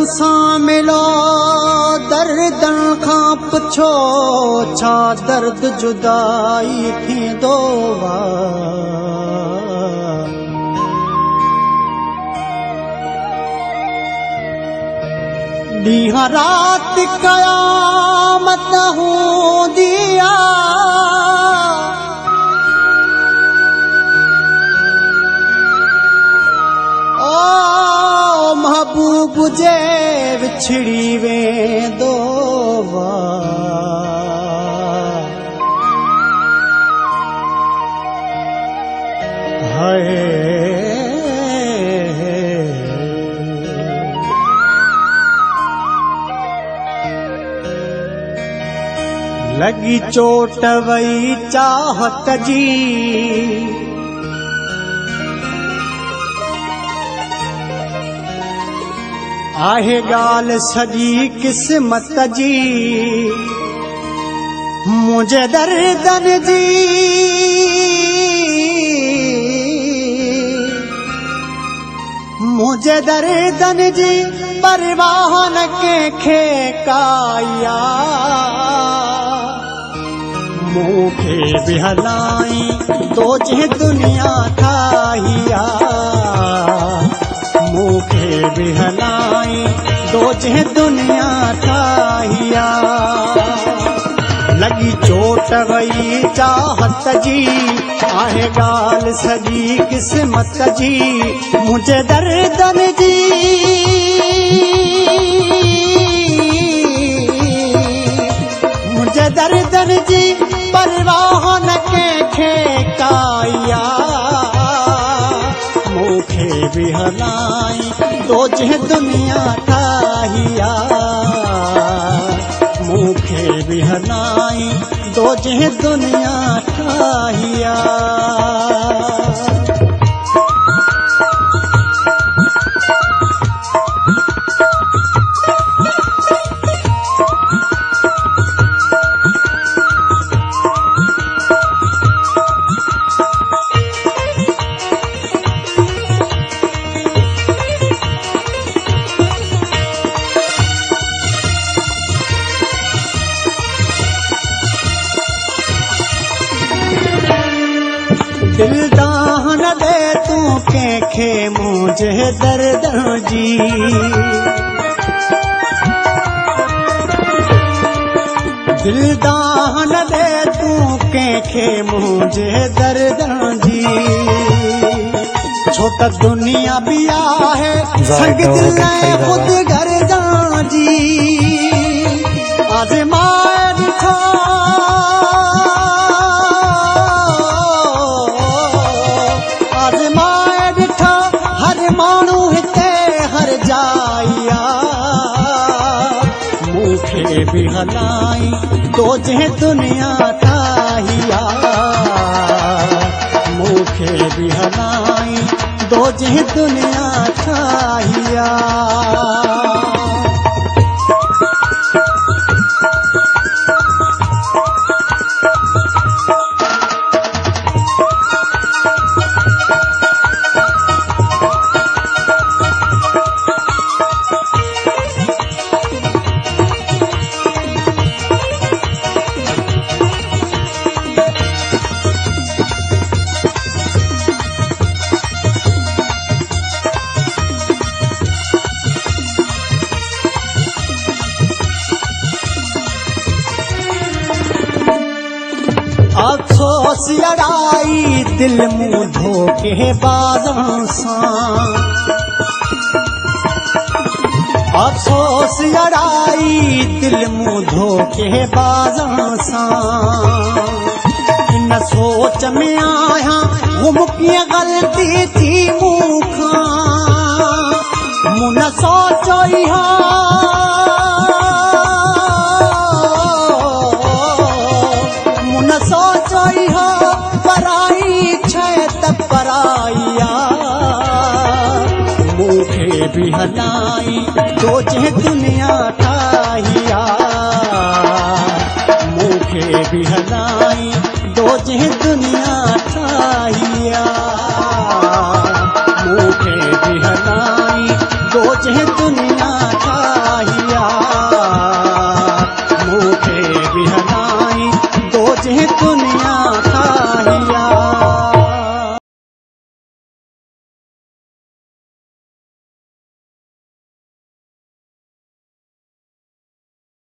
सां मिलो दर्दन खां पुछो छा दर्द जुदाई थींदो वा। ॾींहं राति क़यामत हूंदी ओ महबूब जे विछड़ी वेंदो वा। लगी चोट वई चाहत जी आहे ॻाल्हि सॼी क़िस्मत जी। मुंहिंजे दर्दन जी मुंहिंजे दर्दन जी परवाह न कंहिंखे काया। मूंखे बि हलाई तो जंहिं दुनिया ठाहिया। मूंखे बि हलाई तो जंहिं दुनिया ठाहिया। लगी चोट वई चाहत जी आहे ॻाल्हि सॼी क़िस्मत जी। मुंहिंजे दर्दन जी मुंहिंजे दर्दन जी परवाह न कंहिंखे काया। मूंखे बि हलाई तो जंहिं दुनिया ठाहिया। मूंखे बि हलाई तो जंहिं दुनिया ठाहिया। दिल दान दे तू कंहिंखे मुंहिंजे दर्द जी। दिल दान दे तू कंहिंखे मुंहिंजे दर्द जी। छो त दुनिया बि आहे संग दिल ख़ुद गर्दा जी। आज़माए ॾिठो मूंखे बि हलाई तो जंहिं दुनिया ठाहिया। मूंखे बि हलाई तो जंहिं दुनिया ठाहिया। अफ़सोस अड़ाई दिल मुंह धोखे बाज़ां सां। अफ़सोस अड़ाई दिल मुंह धोखे बाज़ां सां। इन सोच में आहियां गुम कीअं ग़लती थी मूंखां। मूं न सोचो इहो सोचो इहो पराई छे त पराया। मूंखे बि हलाई तो जंहिं दुनिया ठाहिया। मूंखे बि हलाई तो जंहिं दुनिया ठाहिया। मूंखे बि हलाई तो जंहिं दुनिया ठाहिया। मूंखे बीहर